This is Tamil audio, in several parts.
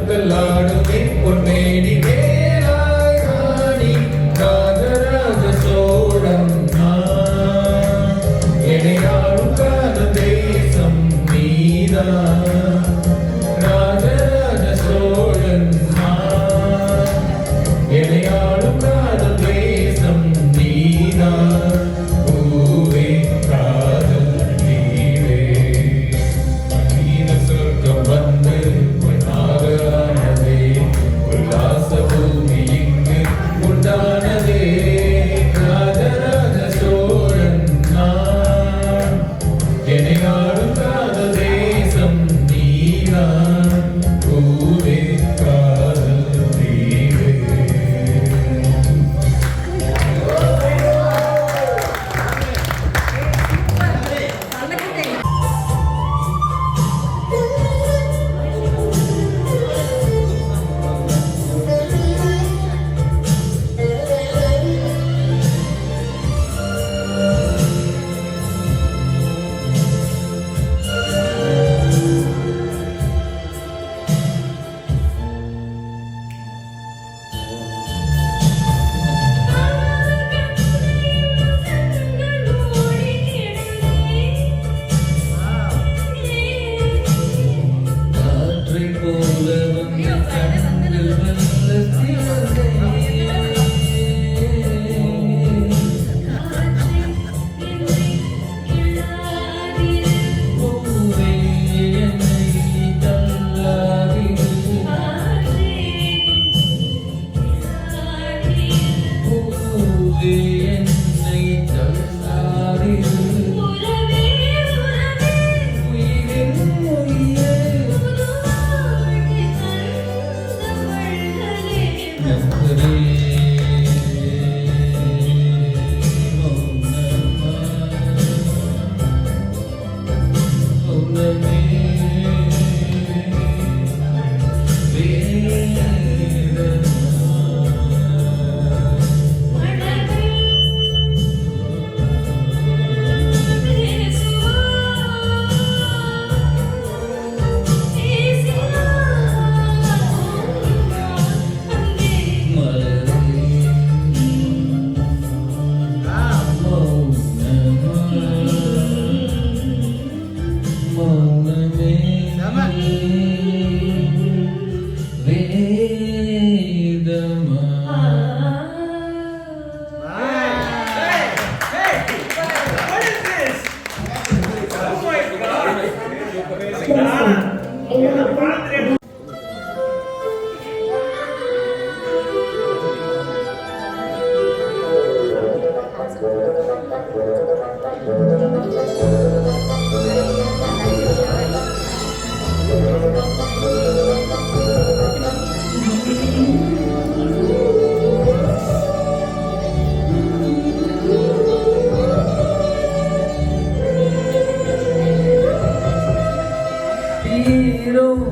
கல்லாடுமே பொன்னேடி வேலாய் ராணி ராஜராஜ சோழன் இணையாளும் காத தேசம் நீதான் ராஜராஜ சோழன் இணையாளும் காத தேசம் நீதான் பூவே காதல் நீவே நீன சொர்க்கம் வந்து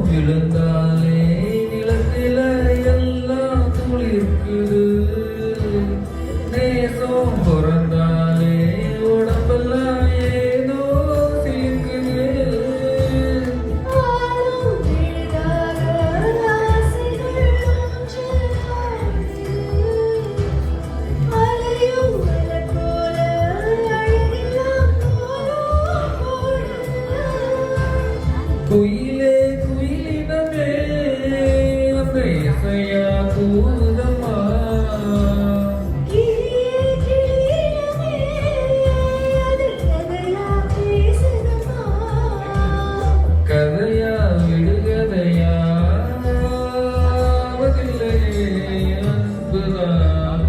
விழுந்தாலே நிலத்தில எல்லாம் துளிர்க்குது நேசம் பிறந்தாலே உடம்பெல்லாம் ஏதோ சிலிக்குது குயிலே குயிலினமே அந்த இசையா கூதமா கதையா விடுகதையா அன்புதான்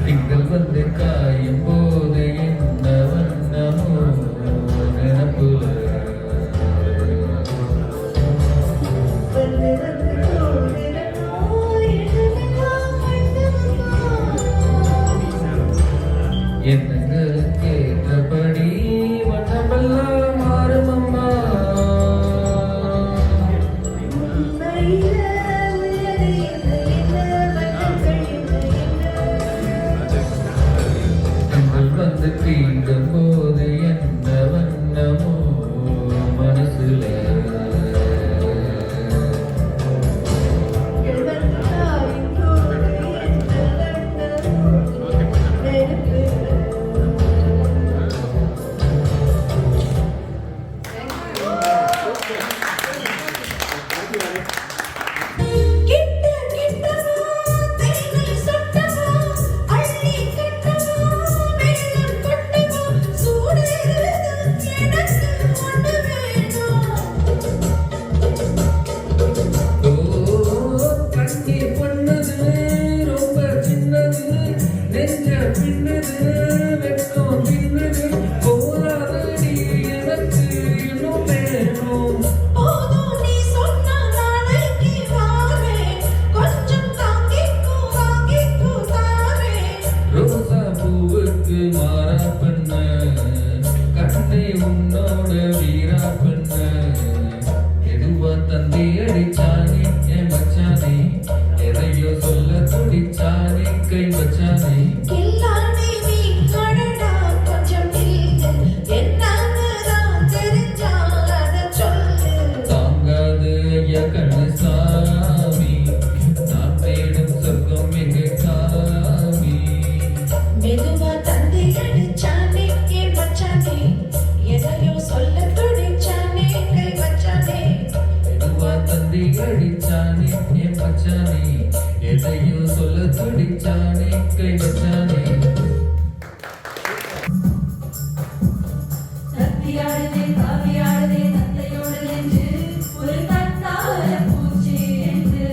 திங்கள் வந்து காயும் போது என்ன வண்ணமோ நினப்புல எண்ணங்களுக்கு ஏற்றபடி வண்ணமெல்லாம் மாறும் அம்மா வச்சானே கை வச்சானே கில்லாடி நீ அடடா கொஞ்சம் நில்லு என்னன்னுதான் தெரிஞ்சா அத சொல்லு தாங்காது ஐயா கண்ணு சாமி நான் தேடும் சொர்க்கம் எங்க காமி மெதுவா தந்தி அடிச்சானே என் மச்சானே எதையோ சொல்ல துடிச்சானே கை வச்சானே மெதுவா தந்தி அடிச்சானே என் மச்சானே எதையோ சொல்ல துடிச்சானே கை வச்சானே தத்தியாடுதே தாவியாடுதே தத்தையோடு நின்று ஒரு தத்தார பூச்சி என்று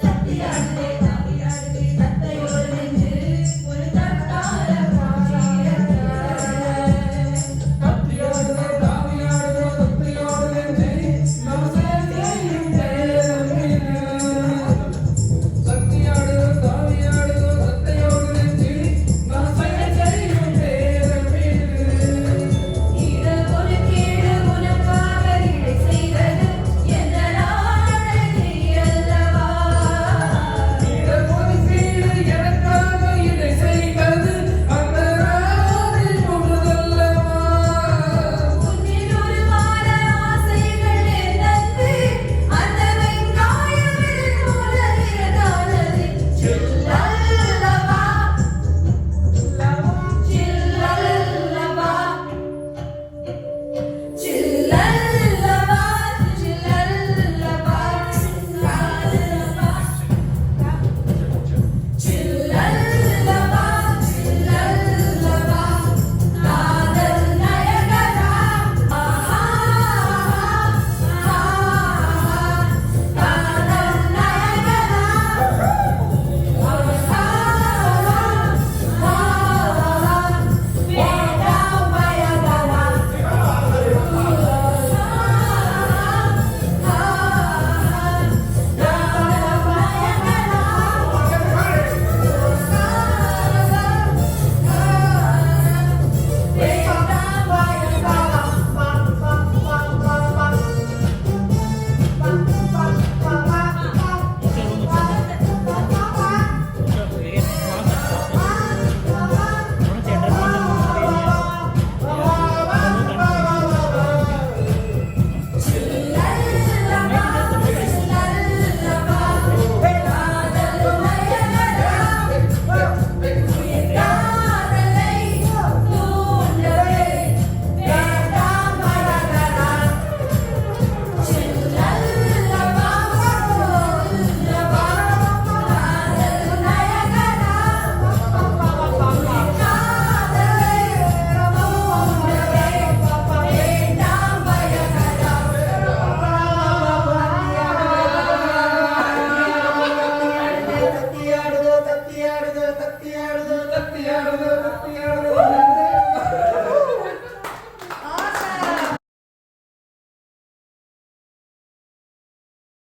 தத்தியாடுதே தாவியாடுதே தத்தையோடு நின்று ஒரு தத்தார பூச்சி என்று தத்தியாடுதே தாவியாடுதே தத்தையோடு நின்று நம்ம சேர்க்கையும் தேரமில்லை தத்தியாடுதே தாவியாடுதே தத்தையோடு நின்று நம்ம சேர்க்கையும் தேரமில்லை இட ஒரு கேடு உனக்காக இடை செய்தது என்ற நாடகி அல்லவா இடஒதுக்கீடு எனக்காக இதை செய்தது அந்த ராவில் பொழுதல்லவா உன்னில் உருவான ஆசைகள் என்னது அந்த வெங்காயமில் போல இருந்தானது சில்லல்லவா சில்லல்லவா சில்லல்லவா சில்லல்லவா சில்லல்லவா சில்லல்லவா காதல் நயகரா ஆஹா காதல் நயகரா வேண்டாம் பயகரா தத்தியாடுதே தத்தியாடுதே